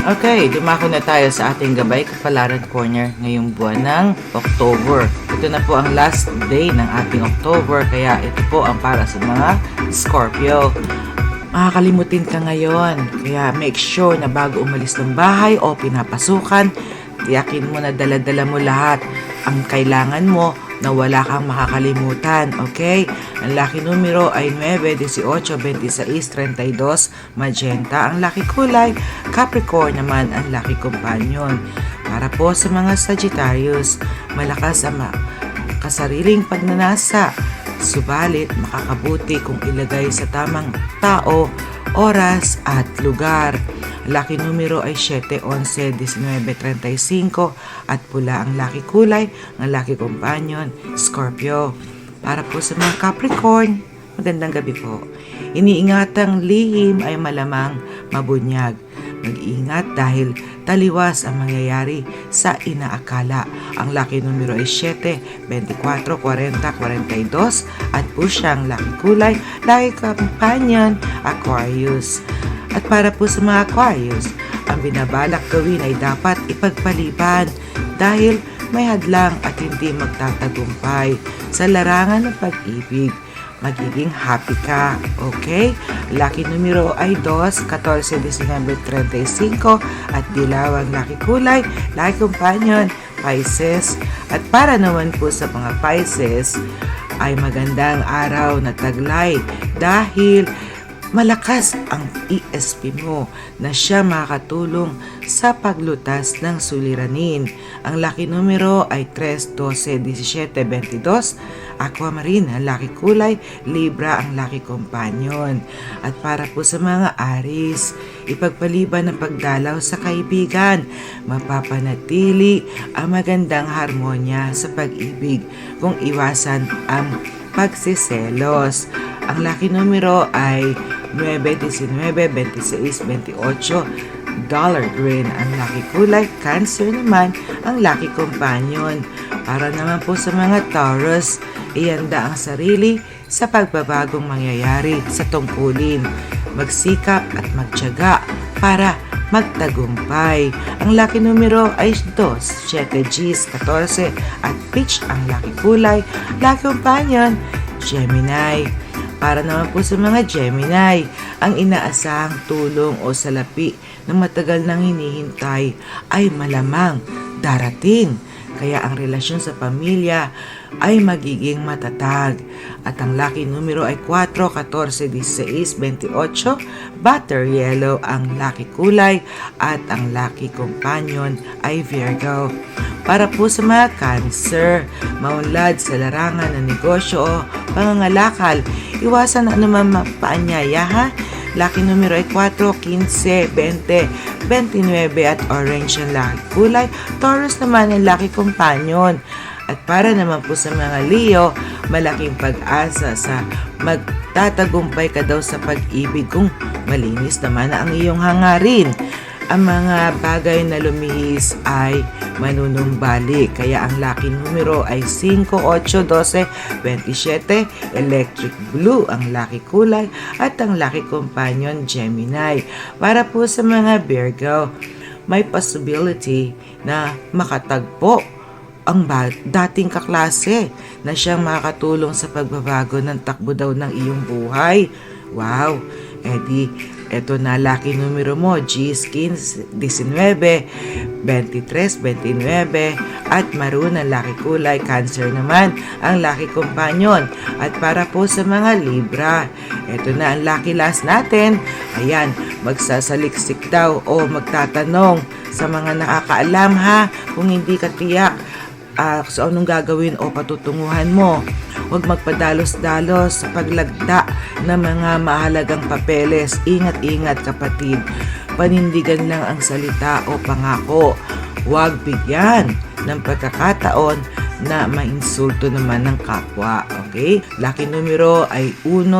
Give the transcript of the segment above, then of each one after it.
Okay, dumako na tayo sa ating Gabay Kapalaran Corner ngayong buwan ng October. Ito na po ang last day ng ating October, kaya ito po ang para sa mga Scorpio. Makakalimutin ka ngayon, kaya make sure na bago umalis ng bahay o pinapasukan, tiyakin mo na dala-dala mo lahat ang kailangan mo na wala kang makakalimutan, okay? Ang lucky numero ay 9, 18, 26, 32, magenta. Ang lucky kulay, Capricorn naman ang lucky companion. Para po sa mga Sagittarius, malakas ang kasariling pagnanasa. Subalit, makakabuti kung ilagay sa tamang tao, oras at lugar. Lucky numero ay 7, 11, 19, 35 at pula ang lucky kulay, ang lucky companion, Scorpio. Para po sa mga Capricorn, magandang gabi po. Iniingatang lihim ay malamang mabunyag. Mag-iingat dahil taliwas ang mangyayari sa inaakala. Ang lucky numero ay 7, 24, 40, 42 at pusyang lucky kulay, lucky companion, Aquarius. At para po sa mga Aquarius, ang binabalak gawin ay dapat ipagpaliban dahil may hadlang at hindi magtatagumpay sa larangan ng pag-ibig. Magiging happy ka, okay? Lucky numero ay 2, 14, 19, 35 at dilaw ang lucky kulay, lucky companion, Pisces. At para naman po sa mga Pisces, ay magandang araw na taglay dahil malakas ang ESP mo na siya makakatulong sa paglutas ng suliranin. Ang lucky numero ay 3, 12, 17, 22. Aquamarine ang lucky kulay, Libra ang lucky companion. At para po sa mga Aries, ipagpaliban ng pagdalaw sa kaibigan, mapapanatili ang magandang harmonya sa pag-ibig kung iwasan ang pagsiselos. Ang lucky numero ay 9, 19, 26, 28. Dollar green ang lucky kulay, Cancer naman ang lucky companion. Para naman po sa mga Taurus, ihanda ang sarili sa pagbabagong mangyayari sa tungkulin. Magsikap at magtiyaga para magtagumpay. Ang lucky numero ay 2, 7, Gs, 14 at peach ang lucky kulay, lucky companion, Gemini. Para naman po sa mga Gemini, ang inaasahang tulong o salapi na matagal nang hinihintay ay malamang darating. Kaya ang relasyon sa pamilya ay magiging matatag. At ang lucky numero ay 4, 14, 16, 28. Butter yellow ang lucky kulay at ang lucky companion ay Virgo. Para po sa mga Cancer, maunlad sa larangan ng negosyo o pangangalakal, iwasan ang anumang paanyaya ha. Lucky numero ay 4, 15, 20, 29 at orange ang lucky kulay. Taurus naman ang lucky companion. At para naman po sa mga Leo, malaking pag-asa sa magtatagumpay ka daw sa pag-ibig kung malinis naman ang iyong hangarin. Ang mga bagay na lumihis ay manunumbalik. Kaya ang lucky numero ay 5, 8, 12, 27. Electric blue ang lucky kulay at ang lucky companion Gemini. Para po sa mga Virgo, may possibility na makatagpo ang dating kaklase na siyang makakatulong sa pagbabago ng takbo daw ng iyong buhay. Wow! Eto na lucky numero mo, Gs, 15, 19, 23, 29 at maroon ang lucky kulay, Cancer naman ang lucky companion. At para po sa mga Libra, eto na ang lucky last natin. Ayan, magsasaliksik daw o magtatanong sa mga nakakaalam ha, kung hindi ka tiyak so anong gagawin o patutunguhan mo. Huwag magpadalos-dalos sa paglagda ng mga mahalagang papeles. Ingat-ingat kapatid. Panindigan lang ang salita o pangako. Huwag bigyan ng pagkakataon na mainsulto naman ng kapwa. Okay? Lucky numero ay 1,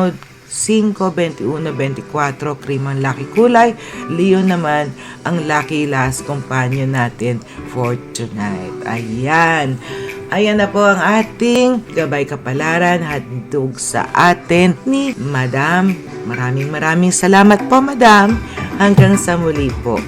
5, 21, 24, cream ang lucky kulay. Leo naman ang lucky last companion natin for tonight. Ayan. Ayan na po ang ating Gabay Kapalaran handog sa atin ni Madam. Maraming salamat po, Madam. Hanggang sa muli po.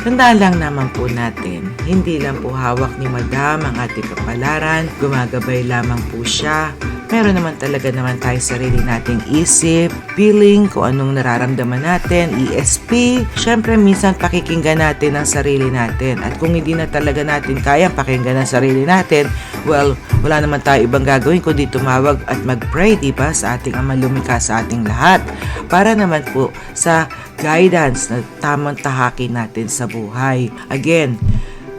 Tandaan lang naman po natin, hindi lang po hawak ni Madam ang ating kapalaran, gumagabay lamang po siya. Meron naman talaga naman tayo sarili nating isip, feeling, kung anong nararamdaman natin, ESP. Siyempre, minsan pakikinggan natin ang sarili natin. At kung hindi na talaga natin kayang pakinggan ang sarili natin, well, wala naman tayo ibang gagawin kundi tumawag at mag-pray, diba, sa ating Ama Lumikha sa ating lahat. Para naman po sa guidance na tamang tahakin natin sa buhay. Again,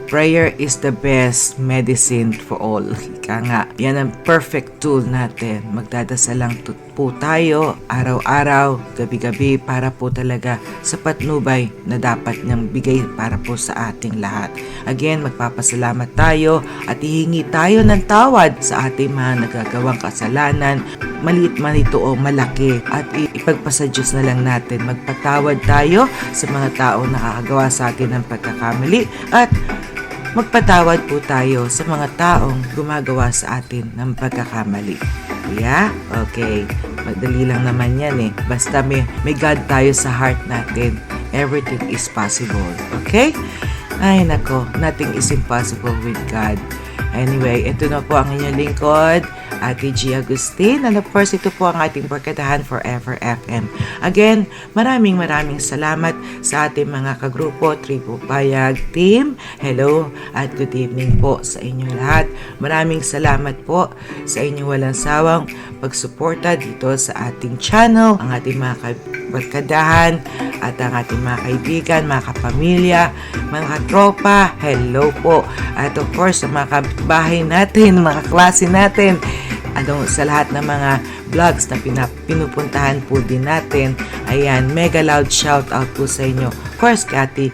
prayer is the best medicine for all. Ika nga, yan ang perfect tool natin. Magdadasal lang po tayo araw-araw, gabi-gabi para po talaga sa patnubay na dapat niyang bigay para po sa ating lahat. Again, magpapasalamat tayo at hihingi tayo ng tawad sa ating mga nagagawang kasalanan, maliit man ito o malaki, at ipagpasa Diyos na lang natin. Magpatawad tayo sa mga taong nakakagawa sa atin ng pagkakamali at magpatawad po tayo sa mga taong gumagawa sa atin ng pagkakamali. Yeah? Okay. Madali lang naman yan eh. Basta may God tayo sa heart natin. Everything is possible. Okay? Ay nako, nothing is impossible with God. Anyway, ito na po ang inyong lingkod, Ate G. Agustin. And of course, ito po ang ating barkadahan Forever FM. Again, maraming salamat sa ating mga kagrupo, Tribo Payag Team. Hello at good evening po sa inyong lahat. Maraming salamat po sa inyong walang sawang pagsuporta dito sa ating channel, ang ating mga barkadahan at ang ating mga kaibigan, mga kapamilya, mga katropa. Hello po. At of course, sa mga kapitbahay natin, mga klase natin, sa lahat ng mga vlogs na pinupuntahan po din natin. Ayan, mega loud shout out po sa inyo. Of course, Cathy,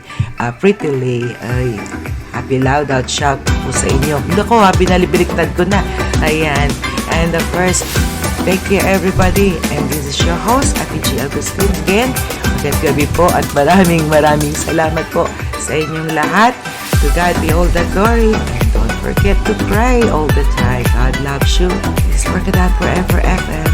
Pretty Lay, happy loud out shout out po sa inyo. Hindi ko, binalibaliktad ko na. Ayan, and of course, take care everybody. And this is your host, Ate G. Agustin again. Magandang gabi po at maraming salamat po sa inyong lahat. To God be all the glory. And don't forget to pray all the time. God loves you. This is Barkadahan Forever FM.